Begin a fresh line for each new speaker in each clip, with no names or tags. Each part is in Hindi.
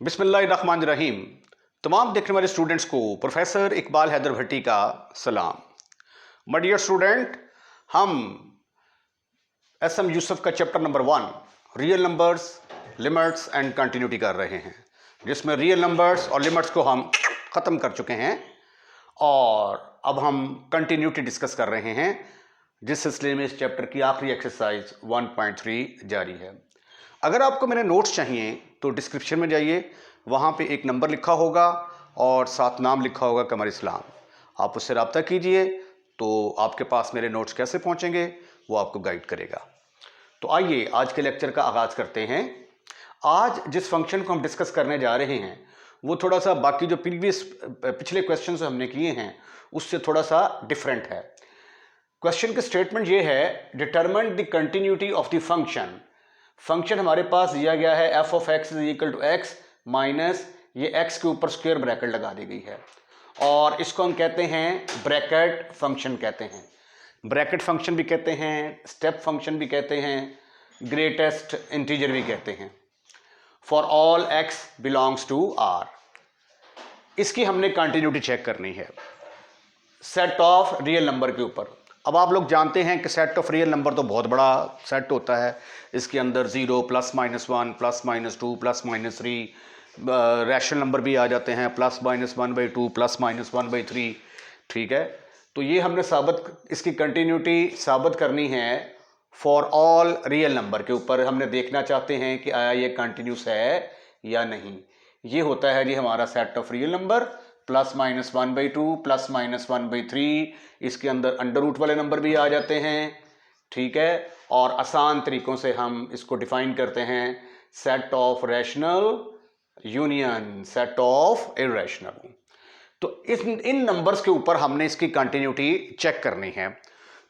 बिस्मिल्लाहिर्रहमानिर्रहीम। तमाम देखने वाले स्टूडेंट्स को प्रोफेसर इकबाल हैदर भट्टी का सलाम। माय डियर स्टूडेंट, हम एस.एम. यूसुफ का chapter number 1 real numbers, limits and continuity कर रहे हैं, जिसमें रियल नंबर्स और लिमिट्स को हम ख़त्म कर चुके हैं और अब हम कंटिन्यूटी डिस्कस कर रहे हैं, जिस सिलसिले में इस चैप्टर की आखिरी एक्सरसाइज 1.3 जारी है। अगर आपको मेरे नोट्स चाहिए तो डिस्क्रिप्शन में जाइए, वहाँ पे एक नंबर लिखा होगा और साथ नाम लिखा होगा कमर इस्लाम। आप उससे रब्ता कीजिए तो आपके पास मेरे नोट्स कैसे पहुँचेंगे वो आपको गाइड करेगा। तो आइए आज के लेक्चर का आगाज़ करते हैं। आज जिस फंक्शन को हम डिस्कस करने जा रहे हैं वो थोड़ा सा बाकी जो पिछले क्वेश्चन हमने किए हैं उससे थोड़ा सा डिफरेंट है। क्वेश्चन की स्टेटमेंट ये है, determine the continuity of the function. Function हमारे पास दिया गया है F of x is equal to x minus ये एक्स के ऊपर स्क्वायर ब्रैकेट लगा दी गई है और इसको हम कहते हैं ब्रैकेट फंक्शन कहते हैं। ब्रैकेट फंक्शन भी कहते हैं, स्टेप फंक्शन भी कहते हैं, ग्रेटेस्ट इंटीजर भी कहते हैं। For all x belongs to R. इसकी हमने कंटिन्यूटी चेक करनी है सेट ऑफ रियल नंबर के ऊपर। अब आप लोग जानते हैं कि सेट ऑफ रियल नंबर तो बहुत बड़ा सेट होता है। इसके अंदर 0 plus minus 1 plus minus 2 plus minus 3 rational number भी आ जाते हैं, प्लस माइनस 1/2 प्लस माइनस 1/3। ठीक है, तो ये हमने इसकी कंटिन्यूटी साबित करनी है फॉर ऑल रियल नंबर के ऊपर। हमने देखना चाहते हैं कि आया ये कंटिन्यूस है या नहीं। ये होता है जी हमारा set of real number, plus minus 1/2 plus minus 1/3। इसके अंदर अंडर रूट वाले नंबर भी आ जाते हैं। ठीक है, और आसान तरीक़ों से हम इसको डिफाइन करते हैं set of rational union, set of irrational. तो इन नंबर्स के ऊपर हमने इसकी कंटिन्यूटी चेक करनी है।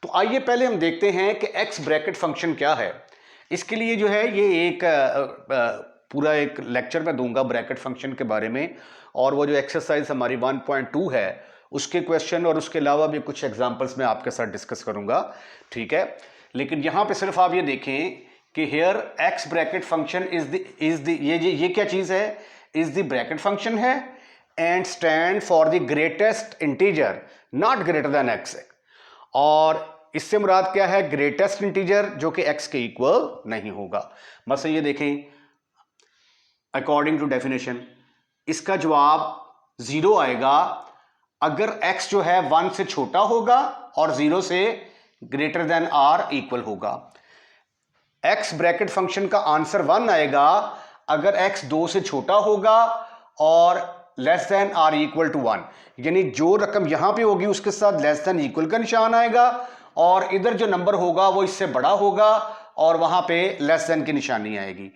तो आइए पहले हम देखते हैं कि एक्स ब्रैकेट फंक्शन क्या है। इसके लिए जो है ये एक पूरा एक लेक्चर मैं दूंगा ब्रैकेट फंक्शन के बारे में, और वो जो एक्सरसाइज हमारी 1.2 है उसके क्वेश्चन और उसके अलावा भी कुछ एग्जांपल्स मैं आपके साथ डिस्कस करूंगा। ठीक है, लेकिन यहाँ पे सिर्फ आप ये देखें कि here x bracket function is the ये क्या चीज़ है, इज द ब्रैकेट फंक्शन है and stand for the greatest integer not greater than x. और इससे मुराद क्या है, ग्रेटेस्ट इंटीजर जो कि एक्स के इक्वल नहीं होगा। बस ये देखें, अकॉर्डिंग टू डेफिनेशन इसका जवाब 0 आएगा अगर x जो है 1 से छोटा होगा और 0 से ग्रेटर देन आर इक्वल होगा। x ब्रैकेट फंक्शन का आंसर 1 आएगा अगर x 2 से छोटा होगा और less than or equal to 1, यानी जो रकम यहां पे होगी उसके साथ लेस देन इक्वल का निशान आएगा और इधर जो नंबर होगा वो इससे बड़ा होगा और वहां पे लेस देन की निशानी आएगी।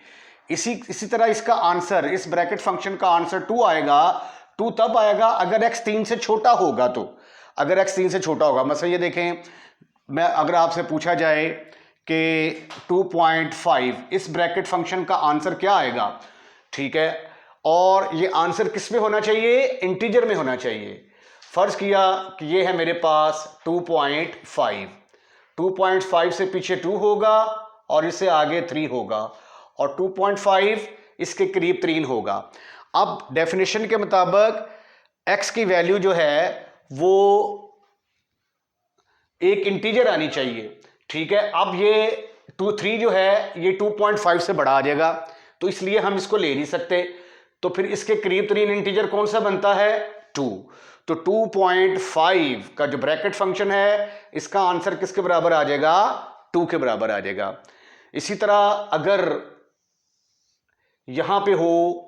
इसी तरह इसका आंसर, इस ब्रैकेट फंक्शन का आंसर 2 आएगा। 2 तब आएगा अगर x 3 से छोटा होगा। तो अगर x 3 से छोटा होगा, मतलब ये देखें, मैं अगर आपसे पूछा जाए कि 2.5 इस ब्रैकेट फंक्शन का आंसर क्या आएगा, ठीक है, और ये आंसर किस में होना चाहिए, इंटीजर में होना चाहिए। फर्ज किया कि ये है मेरे पास 2.5, 2.5 से पीछे 2 होगा और इससे आगे 3 होगा और 2.5 इसके करीब 3 होगा। अब डेफिनेशन के मुताबिक x की वैल्यू जो है वो एक इंटीजर आनी चाहिए। ठीक है, अब ये 3 जो है ये 2.5 से बड़ा आ जाएगा, तो इसलिए हम इसको ले नहीं सकते। तो फिर इसके करीब 3 इंटीजर कौन सा बनता है, 2। तो 2.5 का जो ब्रैकेट फंक्शन है इसका आंसर किसके बराबर आ जाएगा, 2 के बराबर आ जाएगा। इसी तरह अगर यहां पे हो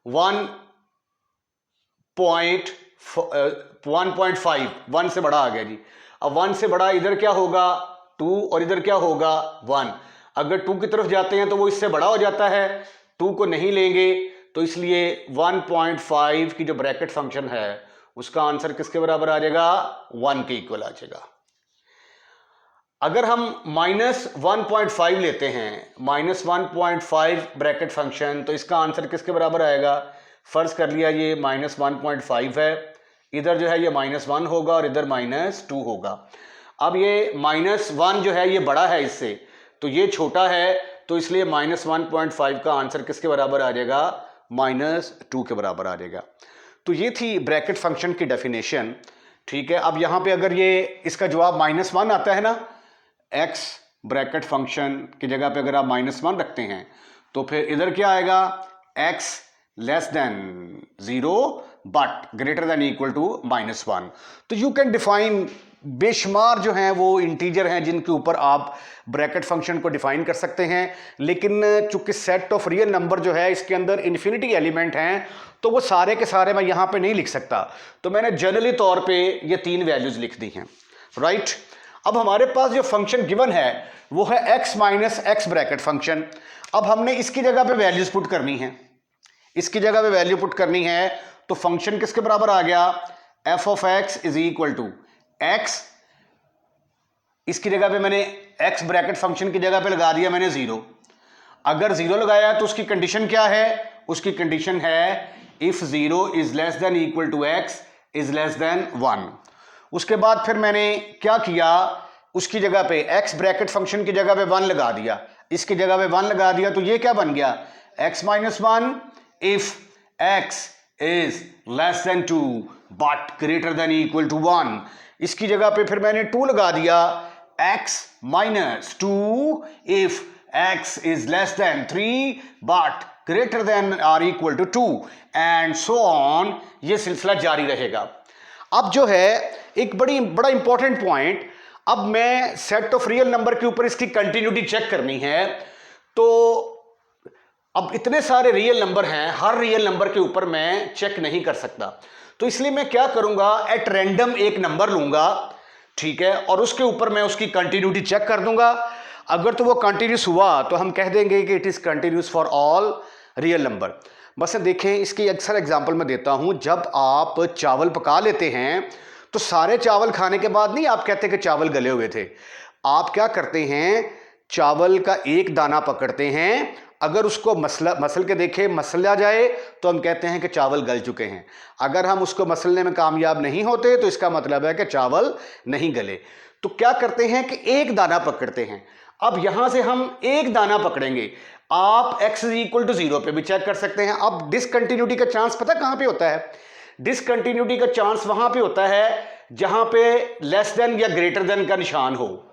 1.5, 1 से बड़ा आ गया जी। अब 1 से बड़ा इधर क्या होगा, 2, और इधर क्या होगा, 1। अगर 2 की तरफ जाते हैं तो वो इससे बड़ा हो जाता है, 2 को नहीं लेंगे, तो इसलिए 1.5 की जो ब्रैकेट फंक्शन है उसका आंसर किसके बराबर आ जाएगा, 1 के इक्वल आ जाएगा। अगर हम -1.5 लेते हैं, -1.5 ब्रैकेट फंक्शन, तो इसका आंसर किसके बराबर आएगा। फर्ज कर लिया ये -1.5 है, इधर जो है ये -1 होगा और इधर -2 होगा। अब ये -1 जो है ये बड़ा है इससे, तो ये छोटा है, तो इसलिए -1.5 का आंसर किसके बराबर आ जाएगा, -2 के बराबर आ जाएगा। तो ये थी ब्रैकेट फंक्शन की डेफिनेशन। ठीक है, अब यहाँ पे अगर ये इसका जवाब -1 आता है ना, x ब्रैकेट फंक्शन की जगह पे अगर आप -1 रखते हैं तो फिर इधर क्या आएगा, x less than 0 but greater than equal to -1। तो यू कैन डिफाइन बेशुमार जो हैं वो इंटीजर हैं जिनके ऊपर आप ब्रैकेट फंक्शन को डिफाइन कर सकते हैं, लेकिन चूंकि सेट ऑफ रियल नंबर जो है इसके अंदर इन्फिनिटी एलिमेंट हैं तो वो सारे के सारे मैं यहाँ पे नहीं लिख सकता, तो मैंने जनरली तौर पे ये 3 वैल्यूज लिख दी हैं, राइट। अब हमारे पास जो फंक्शन गिवन है वो है x minus x bracket function. अब हमने इसकी जगह पे वैल्यूज पुट करनी है, इसकी जगह पे वैल्यू पुट करनी है, तो फंक्शन किसके बराबर आ गया, f of x is equal to x, इसकी जगह पे मैंने x ब्रैकेट फंक्शन की जगह पे लगा दिया मैंने 0। अगर 0 लगाया तो उसकी कंडीशन क्या है, उसकी कंडीशन है if 0 is less than equal to x is less than 1। उसके बाद फिर मैंने क्या किया, उसकी जगह पे x ब्रैकेट फंक्शन की जगह पे 1 लगा दिया, इसकी जगह पे 1 लगा दिया, तो ये क्या बन गया, x minus 1 if x is less than 2 but greater than equal to 1। इसकी जगह पे फिर मैंने 2 लगा दिया, x minus 2 if x is less than 3 but greater than or equal to 2 and so on, ये सिलसिला जारी रहेगा। अब जो है एक बड़ा इंपॉर्टेंट पॉइंट, अब मैं सेट ऑफ रियल नंबर के ऊपर इसकी कंटिन्यूटी चेक करनी है, तो अब इतने सारे रियल नंबर हैं, हर रियल नंबर के ऊपर मैं चेक नहीं कर सकता, तो इसलिए मैं क्या करूंगा, एट रैंडम एक नंबर लूंगा, ठीक है, और उसके ऊपर मैं उसकी कंटिन्यूटी चेक कर दूंगा। अगर तो वो कंटिन्यूस हुआ तो हम कह देंगे कि it is continuous for all real number. बस देखें, इसकी अक्सर एग्जांपल मैं देता हूं, जब आप चावल पका लेते हैं तो सारे चावल खाने के बाद नहीं आप कहते कि चावल गले हुए थे, आप क्या करते हैं, चावल का एक दाना पकड़ते हैं, अगर उसको मसल के देखें, मसला जाए तो हम कहते हैं कि चावल गल चुके हैं। अगर हम उसको मसलने में कामयाब नहीं होते तो इसका मतलब है कि चावल नहीं गले। तो क्या करते हैं कि एक दाना पकड़ते हैं। अब यहां से हम एक दाना पकड़ेंगे, आप x इज इक्वल टू 0 पे भी चेक कर सकते हैं। अब डिसकंटिन्यूटी का चांस पता कहां पे होता है, डिसकंटिन्यूटी का चांस वहां पे होता है जहां पे लेस देन या ग्रेटर देन का निशान हो,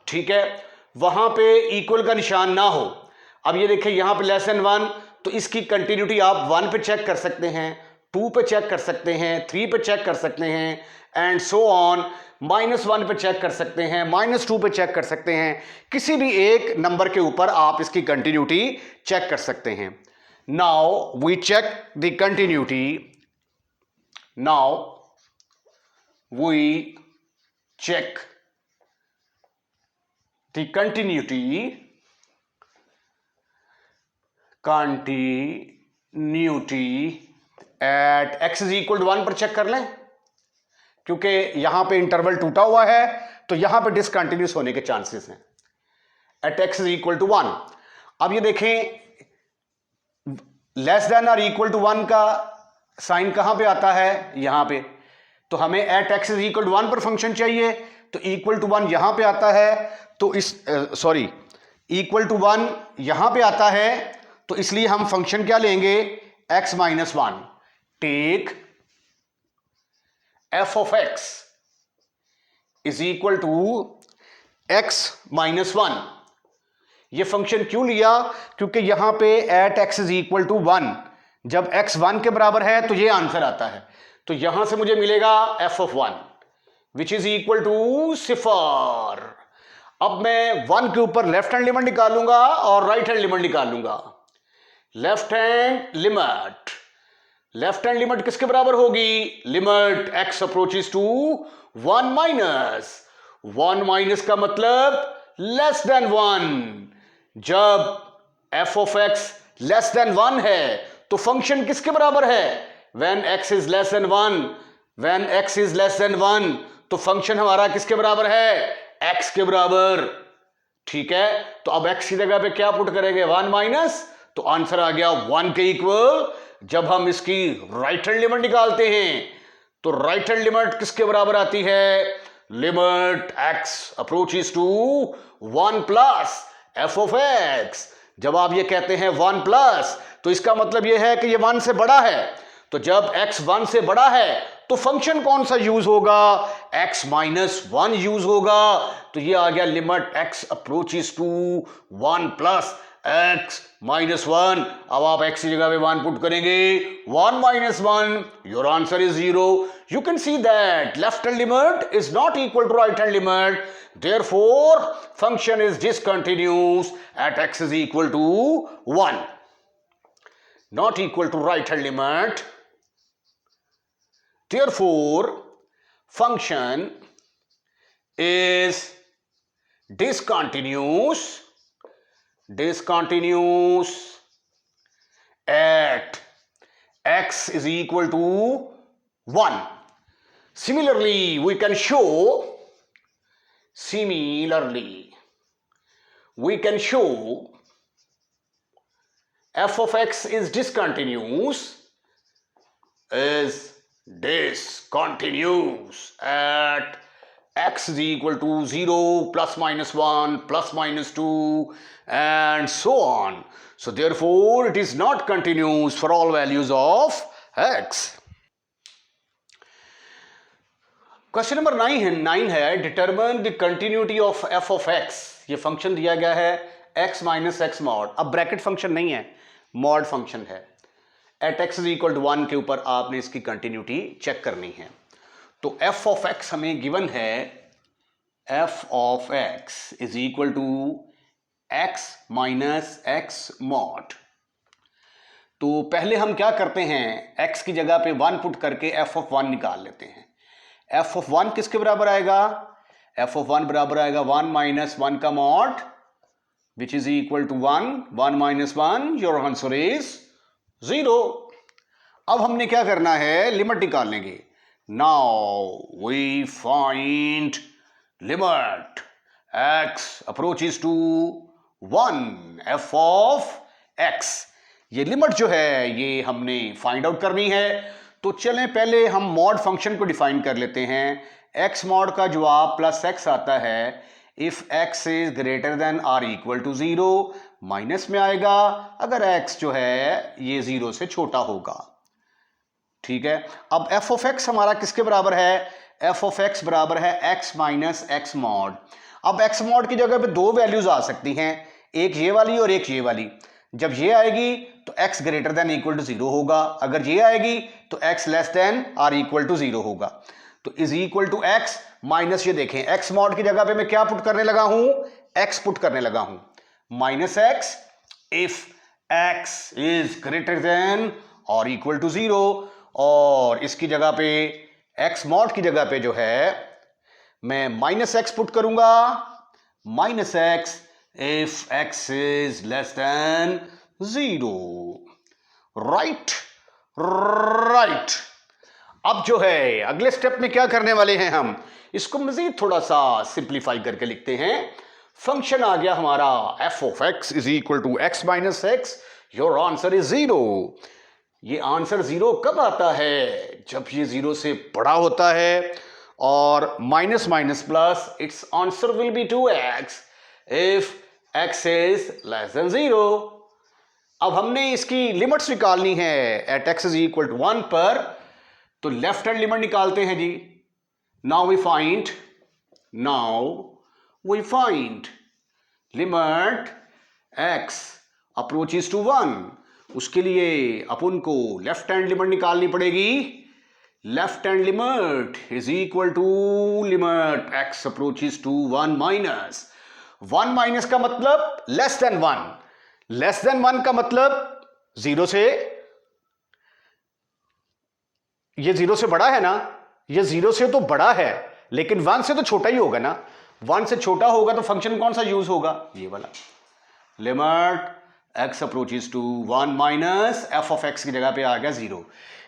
ठीक है, वहां पे इक्वल का निशान ना हो। अब ये देखिए यहां पे लेस देन 1, तो इसकी कंटिन्यूटी आप 1 पे चेक कर सकते हैं, 2 पे चेक कर सकते हैं, 3 पे चेक कर सकते हैं एंड सो ऑन, -1 पे चेक कर सकते हैं, -2 पे चेक कर सकते हैं, किसी भी एक नंबर के ऊपर आप इसकी कंटिन्यूटी चेक कर सकते हैं। Now we check the continuity, now we check the continuity at x is equal to 1 पर चेक कर लें, क्योंकि यहां पे इंटरवल टूटा हुआ है तो यहां पे डिसकंटिन्यूस होने के चांसेस हैं। At x is equal to 1, अब ये देखें लेस देन और इक्वल टू 1 का साइन कहां पे आता है, यहां पे, तो हमें at x is equal to 1 पर फंक्शन चाहिए, तो इक्वल टू 1 यहां पे आता है, तो इस इक्वल टू 1 यहां पे आता है, तो इसलिए हम फंक्शन क्या लेंगे, x minus 1, take f of x is equal to x minus 1। ये फंक्शन क्यों लिया, क्योंकि यहां पे at x is equal to 1, जब x 1 के बराबर है तो ये आंसर आता है, तो यहां से मुझे मिलेगा f of 1 which is equal to 0। अब मैं 1 के ऊपर लेफ्ट हैंड लिमिट निकालूंगा और राइट हैंड लिमिट निकालूंगा। लेफ्ट हैंड लिमिट किसके बराबर होगी, limit x approaches to 1 minus 1 का मतलब लेस देन 1। जब f of x less than 1 है तो फंक्शन किसके बराबर है, when x is less than 1, तो फंक्शन हमारा किसके बराबर है, x के बराबर, ठीक है। तो अब x की जगह पे क्या पुट करेंगे, 1 माइनस, तो आंसर आ गया 1 के इक्वल। जब हम इसकी राइट हैंड लिमिट निकालते हैं तो राइट हैंड लिमिट किसके बराबर आती है, limit x approaches to 1 plus f of x जब आप ये कहते हैं 1 प्लस, तो इसका मतलब ये है कि ये 1 से बड़ा है। तो जब x 1 से बड़ा है तो फंक्शन कौन सा यूज होगा? x माइनस 1 यूज होगा। तो ये आ गया limit x approaches to 1 plus x minus 1। अब आप x की जगह पे 1 पुट करेंगे, 1 minus 1, your answer is 0। You can see that left hand limit is not equal to right hand limit, therefore function is discontinuous at x is equal to 1, not equal to right hand limit. Therefore function is discontinuous at x is equal to 1. Similarly we can show f of x is discontinuous at x is equal to 0, plus minus 1, plus minus 2, and so on. So therefore it is not continuous for all values of x. Question number 9 है determine the continuity of F of X. ये फंक्शन दिया गया है x माइनस एक्स मॉड। अब ब्रैकेट फंक्शन नहीं है, मॉड फंक्शन है। At X is equal to 1 के ऊपर आपने इसकी कंटिन्यूटी चेक करनी है। तो एफ ऑफ एक्स हमें गिवन है, F of x is equal to x minus X mod. तो पहले हम क्या करते हैं, x की जगह पे 1 पुट करके एफ ऑफ 1 निकाल लेते हैं। एफ ऑफ 1 किसके बराबर आएगा? एफ ऑफ 1 बराबर आएगा 1 माइनस 1 का mod, which is equal to 1, 1 minus 1, your answer is 0। अब हमने क्या करना है, लिमिट निकाल लेंगे। Now we find limit x approaches to 1 F of x। ये लिमिट जो है ये हमने फाइंड आउट करनी है। तो चलें पहले हम मॉड फंक्शन को डिफाइन कर लेते हैं। x मॉड का जवाब प्लस x आता है if x is greater than or equal to 0, minus में आएगा अगर x जो है ये 0 से छोटा होगा। ठीक है, अब f ऑफ x हमारा किसके बराबर है? f ऑफ x बराबर है x माइनस एक्स मॉड। अब x मॉड की जगह पे दो वैल्यूज आ सकती हैं, एक ये वाली और एक ये वाली। जब ये आएगी तो x greater than equal to 0 होगा, अगर ये आएगी तो x less than or equal to 0 होगा। तो is equal to x minus, ये देखें x मॉड की जगह पे मैं क्या पुट करने लगा हूं, x पुट करने लगा हूं, minus x if x is greater then और इक्वल टू 0, और इसकी जगह पे x मॉड की जगह पे जो है मैं माइनस x पुट करूंगा, minus x if x is less than 0, right? अब जो है अगले स्टेप में क्या करने वाले हैं, हम इसको मजीद थोड़ा सा सिंप्लीफाई करके लिखते हैं। फंक्शन आ गया हमारा f of x is equal to x minus x, your answer is 0। ये आंसर 0 कब आता है? जब ये 0 से बड़ा होता है, और minus minus plus, it's answer will be 2x if x is less than 0। अब हमने इसकी लिमिट्स निकालनी है at x is equal to 1 पर, तो लेफ्ट हैंड लिमिट निकालते हैं जी। Now we find limit x approaches to 1। उसके लिए अपन को लेफ्ट हैंड लिमिट निकालनी पड़ेगी। Left hand limit is equal to limit x approaches to 1 minus 1 minus का मतलब लेस देन 1, लेस देन 1 का मतलब 0 से, ये 0 से बड़ा है ना, ये 0 से तो बड़ा है लेकिन 1 से तो छोटा ही होगा ना। 1 से छोटा होगा तो फंक्शन कौन सा यूज होगा? ये वाला, limit x approaches to 1 minus F of x की जगह पे आ गया 0।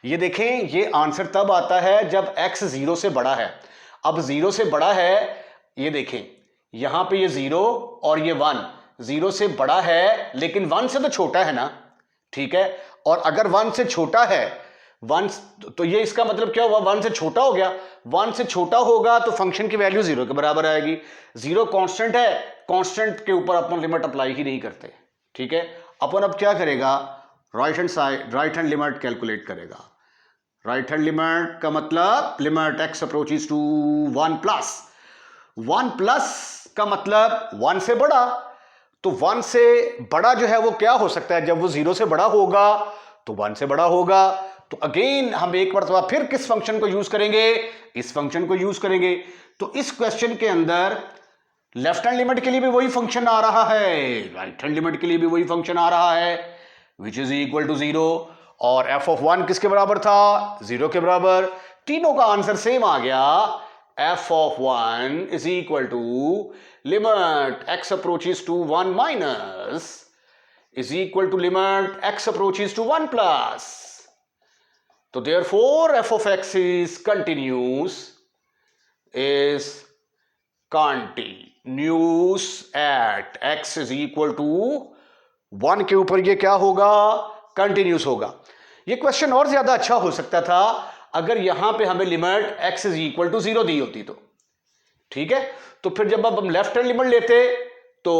ये देखें, ये आंसर तब आता है जब x 0 से बड़ा है। अब 0 से बड़ा है, ये देखें यहां पे ये 0 और ये 1, 0 से बड़ा है लेकिन 1 से तो छोटा है ना। ठीक है, और अगर 1 से छोटा है, 1 तो ये इसका मतलब क्या हुआ, 1 से छोटा हो गया। 1 से छोटा होगा तो फंक्शन की वैल्यू 0 के बराबर आएगी। 0 कांस्टेंट है, कांस्टेंट के ऊपर अपन लिमिट अप्लाई ही नहीं करते। ठीक है, अपन अब क्या करेगा, right hand side, right hand limit calculate करेगा। राइट हैंड लिमिट का मतलब limit x approaches to 1 plus, 1 plus का मतलब 1 से बड़ा, तो 1 से बड़ा जो है वो क्या हो सकता है, जब वो 0 से बड़ा होगा तो 1 से बड़ा होगा। तो अगेन हम एक मरतबा फिर किस फंक्शन को यूज करेंगे, इस फंक्शन को यूज करेंगे। तो इस क्वेश्चन के अंदर लेफ्ट हैंड लिमिट के लिए भी वही फंक्शन आ रहा है, राइट हैंड लिमिट के लिए भी वही फंक्शन आ रहा है, विच इज इक्वल टू 0, और f ऑफ 1 किसके बराबर था, 0 के बराबर। तीनों का आंसर सेम आ गया, f of 1 is equal to limit x approaches to 1 minus is equal to limit x approaches to 1 plus. So therefore f of x is continuous at x is equal to 1 के ऊपर ये क्या होगा, कंटिन्यूस होगा। ये क्वेश्चन और ज्यादा अच्छा हो सकता था अगर यहां पे हमें limit x is equal to 0 दी होती तो, ठीक है। तो फिर जब अब हम लेफ्ट हैंड लिमिट लेते तो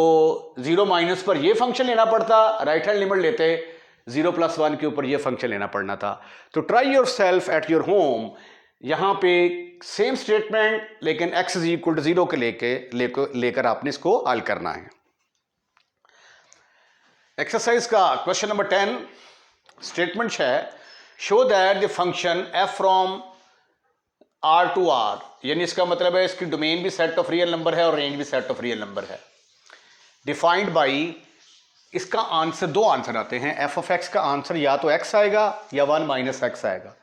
0 माइनस पर ये फंक्शन लेना पड़ता, राइट हैंड लिमिट लेते 0 प्लस 1 के ऊपर ये फंक्शन लेना पड़ना था। तो try your self at your home, यहां पे सेम स्टेटमेंट लेकिन x इज इक्वल टू 0 के लेकर आपने इसको हल करना है। एक्सरसाइज का क्वेश्चन नंबर 10 स्टेटमेंट है, show that the function f from r to r, यानी इसका मतलब है इसकी डोमेन भी सेट ऑफ रियल नंबर है और रेंज भी सेट ऑफ रियल नंबर है, डिफाइंड बाई, इसका आंसर, दो आंसर आते हैं, f ऑफ x का आंसर या तो x आएगा या 1 माइनस x आएगा।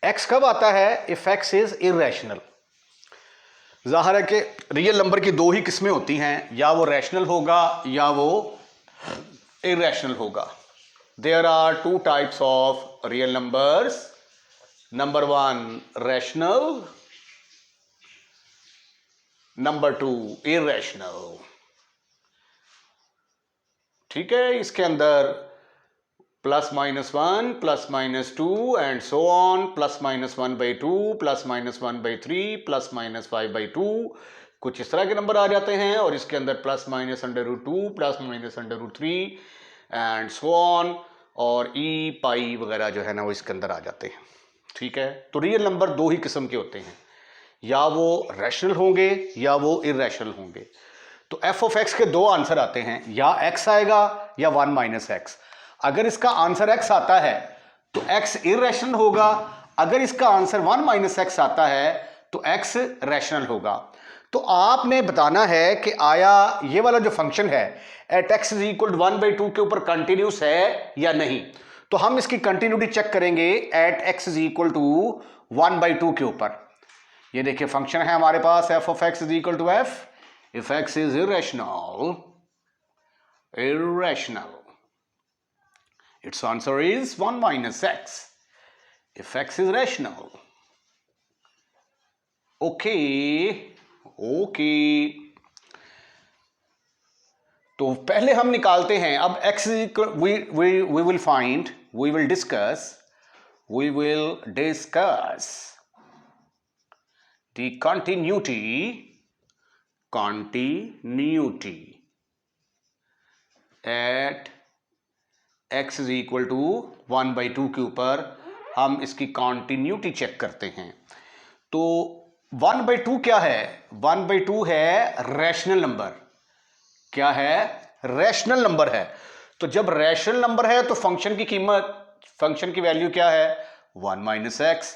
x कब आता है, इफ x इज इरेशनल। जाहिर है कि रियल नंबर की दो ही किस्में होती हैं, या वो रैशनल होगा या वो इरेशनल होगा। There are two types of real numbers, number 1 rational, number 2 irrational, ठीक है। इसके अंदर plus minus 1, plus minus 2 and so on, plus minus 1/2, plus minus 1/3, plus minus 5/2, कुछ इस तरह के नंबर आ जाते हैं। और इसके अंदर plus minus √2, plus minus √3 and so on, और ई पाई वगैरह जो है ना वो इसके अंदर आ जाते हैं, ठीक है। तो रियल नंबर दो ही किस्म के होते हैं, या वो रैशनल होंगे या वो इरेशनल होंगे। तो f ऑफ x के दो आंसर आते हैं, या x आएगा या 1 माइनस x। अगर इसका आंसर x आता है तो x इरेशनल होगा, अगर इसका आंसर 1 माइनस x आता है तो x रैशनल होगा। तो आपने बताना है कि आया ये वाला जो फंक्शन है at x is equal to 1/2 के ऊपर कंटिन्यूस है या नहीं। तो हम इसकी कंटिन्यूटी चेक करेंगे at x is equal to 1/2 के ऊपर। ये देखिए फंक्शन है हमारे पास f of x is equal to f if x is irrational, its answer is 1 minus x if x is rational. Okay. तो पहले हम निकालते हैं, अब x is equal, we will find, we will discuss the continuity at x is equal to 1/2 के ऊपर हम इसकी कॉन्टिन्यूटी चेक करते हैं। तो 1/2 क्या है, 1/2 है रैशनल नंबर। क्या है, रैशनल नंबर है। तो जब रैशनल नंबर है तो फंक्शन की कीमत, फंक्शन की वैल्यू क्या है, 1 माइनस एक्स।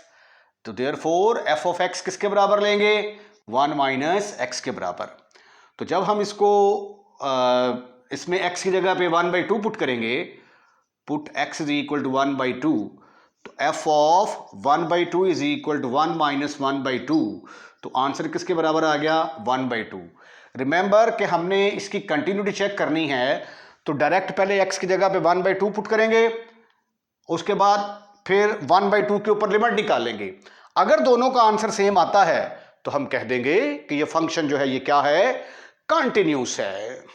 तो देयरफॉर f ऑफ x किसके बराबर लेंगे, 1 माइनस एक्स के बराबर। तो जब हम इसको इसमें x की जगह पे 1/2 पुट करेंगे, put x is equal to 1/2, तो f of 1/2 is equal to 1 minus 1/2। तो आंसर किसके बराबर आ गया, 1/2। रिमेंबर कि हमने इसकी कंटिन्यूटी चेक करनी है, तो डायरेक्ट पहले x की जगह पे 1/2 पुट करेंगे, उसके बाद फिर 1/2 के ऊपर लिमिट निकालेंगे। अगर दोनों का आंसर सेम आता है तो हम कह देंगे कि ये फंक्शन जो है ये क्या है, कंटिन्यूस है।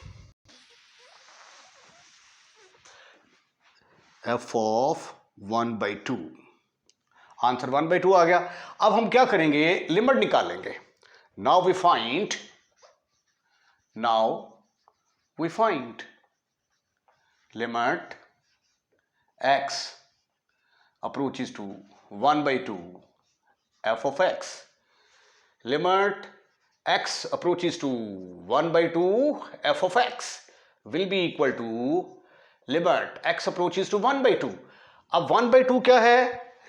f ऑफ 1/2, आंसर 1/2 आ गया। अब हम क्या करेंगे, लिमिट निकालेंगे। Now we find limit x approaches to 1/2 f of x, limit x approaches to 1/2 f of x will be equal to limit x approaches to 1/2। अब 1/2 क्या है?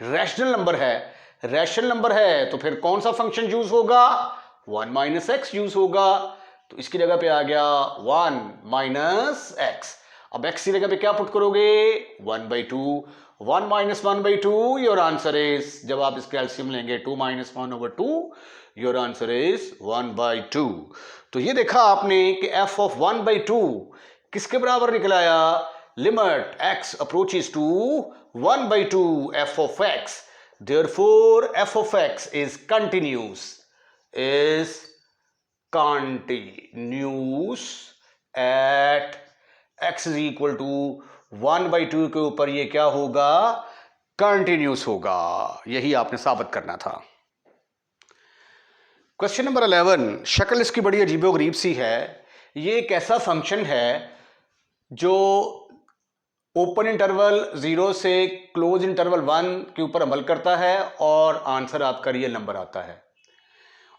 रैशनल नंबर है। रैशनल नंबर है तो फिर कौन सा फंक्शन यूज होगा? 1 माइनस एक्स यूज होगा। तो इसकी जगह पे आ गया 1 माइनस एक्स। अब x की जगह पे क्या पुट करोगे? 1/2। 1 माइनस 1/2, योर आंसर इज, जब आप इसका एलसीएम लेंगे 2 माइनस 1/2, योर आंसर इज 1/2। तो ये देखा आपने कि f ऑफ 1/2 किसके बराबर निकल आया? Limit x approaches to 1/2 f of x, therefore f of x is continuous at x is equal to 1/2 के ऊपर ये क्या होगा? कंटिन्यूस होगा। यही आपने साबित करना था। क्वेश्चन नंबर 11, शक्ल इसकी बड़ी अजीबोगरीब सी है। ये एक ऐसा फंक्शन है जो ओपन इंटरवल 0 से क्लोज इंटरवल 1 के ऊपर अमल करता है और आंसर आपका रियल नंबर आता है।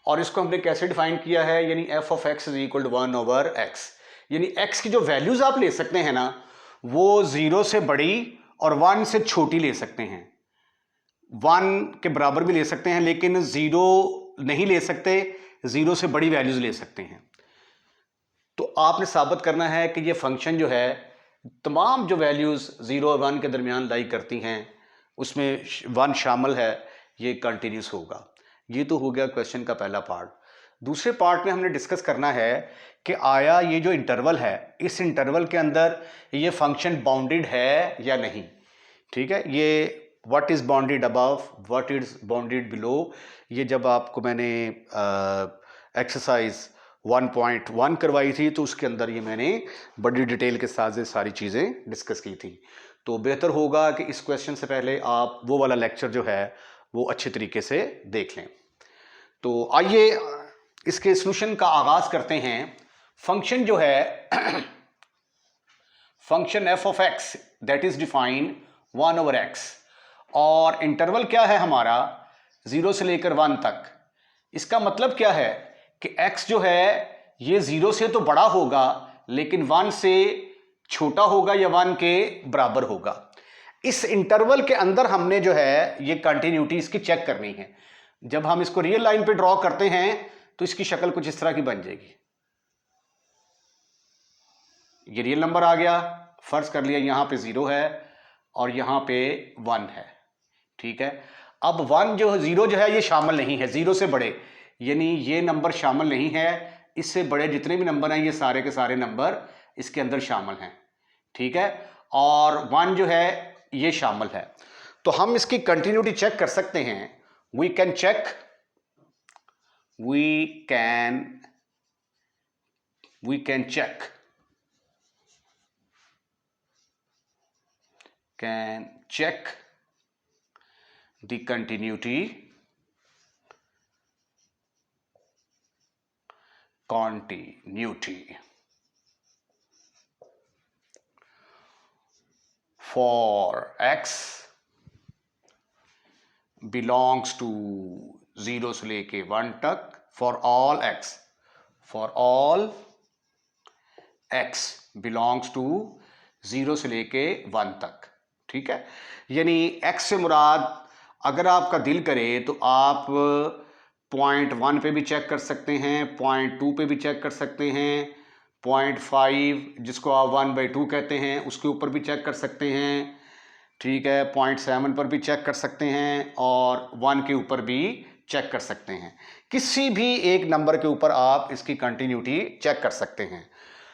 और इसको हमने कैसे डिफाइन किया है? यानी f of x is equal to 1/x। यानी x की जो वैल्यूज आप ले सकते हैं ना, वो 0 से बड़ी और 1 से छोटी ले सकते हैं। 1 के बराबर भी ले सकते हैं, लेकिन 0 नहीं ले सकते, 0 से बड़ी वैल्यूज ले सकते हैं। तो आपने साबित करना है कि ये फंक्शन जो है तमाम जो वैल्यूज 0 और 1 के दरमियान लाई करती हैं उसमें 1 शामिल है, ये कंटिन्यूस होगा। ये तो हो गया क्वेश्चन का पहला पार्ट। दूसरे पार्ट में हमने डिस्कस करना है कि आया ये जो इंटरवल है, इस इंटरवल के अंदर ये फंक्शन बाउंडेड है या नहीं। ठीक है, ये what is bounded above, what is bounded below, ये जब आपको मैंने एक्सरसाइज 1.1 करवाई थी तो उसके अंदर ये मैंने बड़ी डिटेल के साथ ये सारी चीज़ें डिस्कस की थी। तो बेहतर होगा कि इस क्वेश्चन से पहले आप वो वाला लेक्चर जो है वो अच्छे तरीके से देख लें। तो आइए इसके सॉल्यूशन का आगाज करते हैं। फंक्शन जो है function f of x that is defined 1/x, और इंटरवल क्या है हमारा? 0 से लेकर 1 तक। इसका मतलब क्या है कि x जो है ये 0 से तो बड़ा होगा लेकिन 1 से छोटा होगा या 1 के बराबर होगा। इस इंटरवल के अंदर हमने जो है ये कंटिन्यूटी इसकी चेक करनी है। जब हम इसको रियल लाइन पे ड्रॉ करते हैं तो इसकी शक्ल कुछ इस तरह की बन जाएगी। ये रियल नंबर आ गया, फर्ज कर लिया यहां पे 0 है और यहां पे 1 है। ठीक है, अब 1 जो 0 जो है ये शामिल नहीं है, 0 से बड़े, यानी ये नंबर शामिल नहीं है। इससे बड़े जितने भी नंबर हैं ये सारे के सारे नंबर इसके अंदर शामिल हैं। ठीक है, और 1 जो है ये शामिल है। तो हम इसकी कंटिन्यूटी चेक कर सकते हैं। We can check the continuity for x belongs to 0 से लेके 1 तक, for all x belongs to 0 से लेके 1 तक। ठीक है, यानी x से मुराद अगर आपका दिल करे तो आप 0.1 पे भी चेक कर सकते हैं, 0.2 पे भी चेक कर सकते हैं, 0.5 जिसको आप 1/2 कहते हैं उसके ऊपर भी चेक कर सकते हैं। ठीक है, 0.7 पर भी चेक कर सकते हैं और 1 के ऊपर भी चेक कर सकते हैं। किसी भी एक नंबर के ऊपर आप इसकी कंटिन्यूटी चेक कर सकते हैं।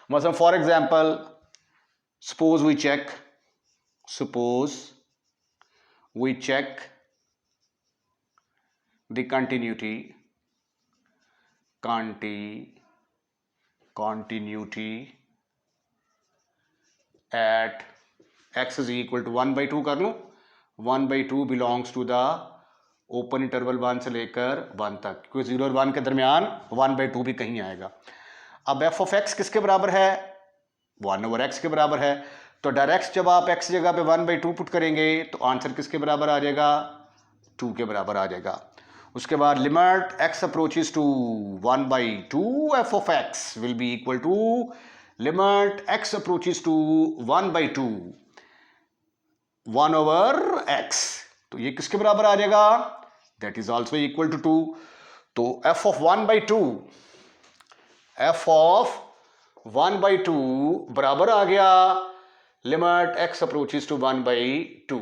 मतलब for example suppose we check the continuity at x is equal to 1/2 कर लूं। 1/2 belongs to the open interval 1 से लेकर 1 तक, क्योंकि 0 और 1 के दरमियान 1/2 भी कहीं आएगा। अब f ऑफ x किसके बराबर है? 1/x के बराबर है। तो डायरेक्ट जब आप x जगह पे 1/2 पुट करेंगे तो आंसर किसके बराबर आ जाएगा, 2 के बराबर आ जाएगा। उसके बाद limit x approaches to 1/2 f of x will be equal to limit x approaches to 1/2 1/x। तो ये किसके बराबर आ जाएगा, that is also equal to 2। तो f ऑफ 1/2 बराबर आ गया limit x approaches to 1/2।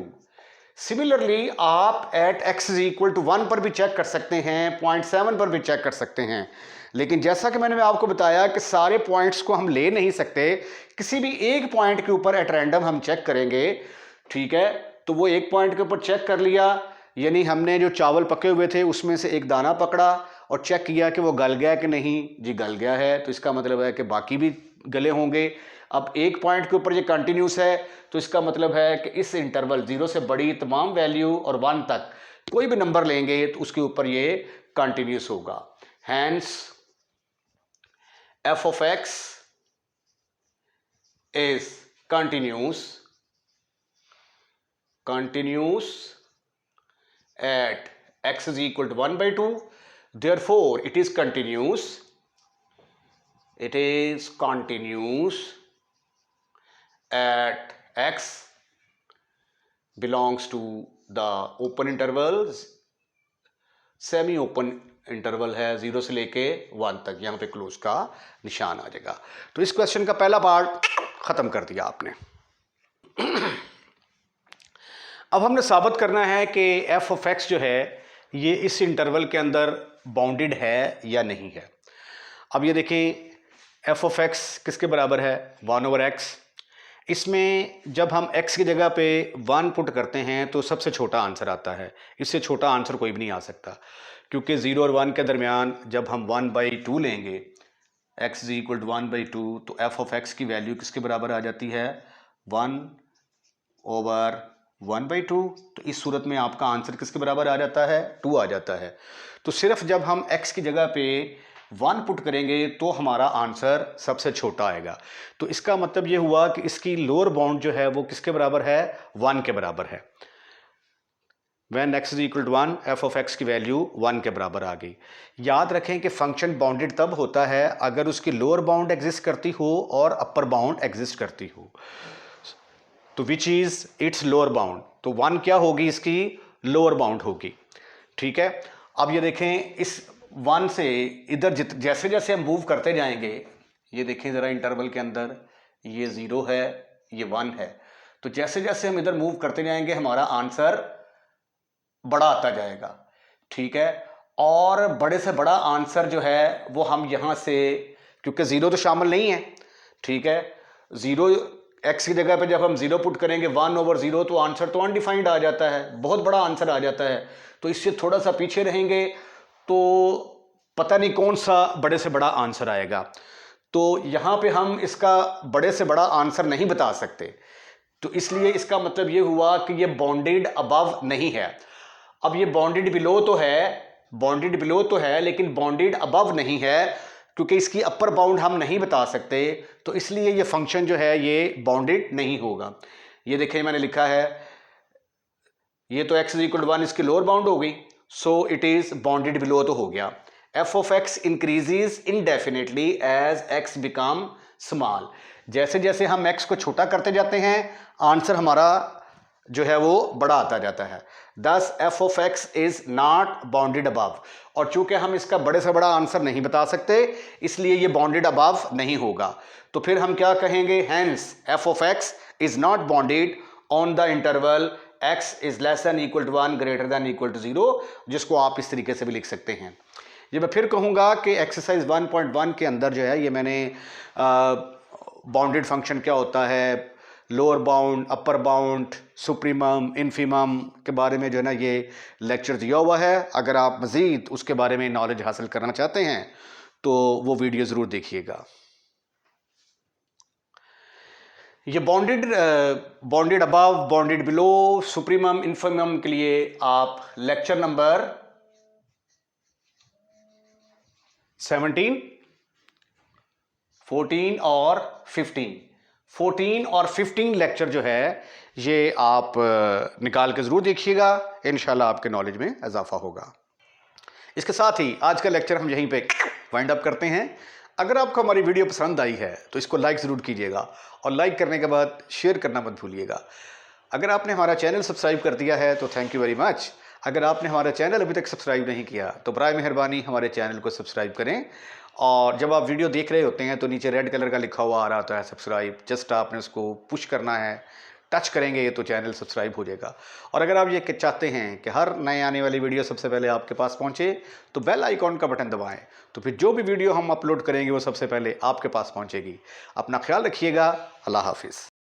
Similarly आप at x is equal to 1 पर भी चेक कर सकते हैं, 0.7 पर भी चेक कर सकते हैं। लेकिन जैसा कि मैंने आपको बताया कि सारे पॉइंट्स को हम ले नहीं सकते, किसी भी एक पॉइंट के ऊपर एट रैंडम हम चेक करेंगे, ठीक है। तो वो एक पॉइंट के ऊपर चेक कर लिया, यानी हमने जो चावल पके हुए थे उसमें से एक दाना पकड़ा और चेक किया कि वो गल गया कि नहीं, जी गल गया है, तो इसका मतलब है कि बाकी भी गले होंगे। अब एक पॉइंट के ऊपर ये कंटिन्यूस है, तो इसका मतलब है कि इस इंटरवल 0 से बड़ी तमाम वैल्यू और 1 तक कोई भी नंबर लेंगे तो उसके ऊपर ये कंटिन्यूस होगा। Hence f of x is continuous at x is equal to 1/2, therefore it is continuous at x belongs to the open intervals, semi open interval है 0 से लेके 1 तक, यहाँ पे क्लोज का निशान आ जाएगा। तो इस क्वेश्चन का पहला पार्ट खत्म कर दिया आपने। अब हमने साबित करना है कि f ऑफ x जो है ये इस इंटरवल के अंदर बाउंडेड है या नहीं है। अब ये देखें f ऑफ x किसके बराबर है, 1/x। इसमें जब हम x की जगह पे 1 पुट करते हैं तो सबसे छोटा आंसर आता है, इससे छोटा आंसर कोई भी नहीं आ सकता, क्योंकि 0 और 1 के दरमियान जब हम 1/2 लेंगे, x इज इक्वल टू 1/2, तो f ऑफ x की वैल्यू किसके बराबर आ जाती है, 1/1/2। तो इस सूरत में आपका आंसर किसके बराबर आ जाता है, 2 आ जाता है। तो सिर्फ जब हम x की जगह पे 1 पुट करेंगे तो हमारा आंसर सबसे छोटा आएगा। तो इसका मतलब ये हुआ कि इसकी लोअर बाउंड जो है वो किसके बराबर है, 1 के बराबर है। When x is equal to 1, f of x की वैल्यू 1 के बराबर आ गई। याद रखें कि फंक्शन बाउंडेड तब होता है अगर उसकी लोअर बाउंड एग्जिस्ट करती हो और अपर बाउंड एग्जिस्ट करती हो। तो which is it's lower bound, तो 1 क्या होगी, इसकी लोअर बाउंड होगी, ठीक है। अब ये देखें इस 1 से इधर जैसे जैसे हम मूव करते जाएंगे, ये देखें ज़रा इंटरवल के अंदर ये 0 है, ये 1 है, तो जैसे जैसे हम इधर मूव करते जाएंगे हमारा आंसर बड़ा आता जाएगा, ठीक है। और बड़े से बड़ा आंसर जो है वो हम यहाँ से, क्योंकि 0 तो शामिल नहीं है, ठीक है, 0 x की जगह पे जब हम 0 पुट करेंगे 1/0 तो आंसर तो अनडिफाइंड आ जाता है, बहुत बड़ा आंसर आ जाता है। तो इससे थोड़ा सा पीछे रहेंगे तो पता नहीं कौन सा बड़े से बड़ा आंसर आएगा। तो यहाँ पे हम इसका बड़े से बड़ा आंसर नहीं बता सकते, तो इसलिए इसका मतलब ये हुआ कि ये बाउंडेड अबव नहीं है। अब ये बाउंडेड बिलो तो है लेकिन बाउंडेड अबव नहीं है, क्योंकि इसकी अपर बाउंड हम नहीं बता सकते, तो इसलिए ये फंक्शन जो है ये बाउंडेड नहीं होगा। ये देखें मैंने लिखा है, ये तो x इज इक्वल टू 1 इसकी लोअर बाउंड हो गई, so it is bounded below तो हो गया। f of x increases indefinitely as x become small. जैसे जैसे हम x को छोटा करते जाते हैं आंसर हमारा जो है वो बड़ा आता जाता है। Thus f of x is not bounded above, और चूंकि हम इसका बड़े से बड़ा आंसर नहीं बता सकते इसलिए ये बाउंडेड अबव नहीं होगा। तो फिर हम क्या कहेंगे, hence f of x is not bounded on the interval x is less than equal to 1 greater than equal to 0, जिसको आप इस तरीके से भी लिख सकते हैं। ये मैं फिर कहूँगा कि एक्सरसाइज 1.1 के अंदर जो है ये मैंने बाउंडेड फंक्शन क्या होता है, lower bound, upper bound, supremum, infimum के बारे में जो है ना ये लेक्चर दिया हुआ है। अगर आप मज़ीद उसके बारे में नॉलेज हासिल करना चाहते हैं तो वो वीडियो ज़रूर देखिएगा। ये bounded above, bounded below, supremum, infimum के लिए आप लेक्चर नंबर 17, 14 और 15 14 और 15 लेक्चर जो है ये आप निकाल के ज़रूर देखिएगा, इंशाल्लाह आपके नॉलेज में इजाफा होगा। इसके साथ ही आज का लेक्चर हम यहीं पे वाइंड अप करते हैं। अगर आपको हमारी वीडियो पसंद आई है तो इसको लाइक ज़रूर कीजिएगा और लाइक करने के बाद शेयर करना मत भूलिएगा। अगर आपने हमारा चैनल सब्सक्राइब कर दिया है तो थैंक यू वेरी मच। अगर आपने हमारा चैनल अभी तक सब्सक्राइब नहीं किया तो बराए मेहरबानी हमारे चैनल को सब्सक्राइब करें, और जब आप वीडियो देख रहे होते हैं तो नीचे रेड कलर का लिखा हुआ आ रहा होता है सब्सक्राइब, जस्ट आपने उसको पुश करना है, टच करेंगे तो चैनल सब्सक्राइब हो जाएगा। और अगर आप ये चाहते हैं कि हर नए आने वाली वीडियो सबसे पहले आपके पास पहुंचे तो बेल आइकॉन का बटन दबाएं, तो फिर जो भी वीडियो हम अपलोड करेंगे वो सबसे पहले आपके पास पहुंचेगी। अपना ख्याल रखिएगा। अल्लाह हाफिज़।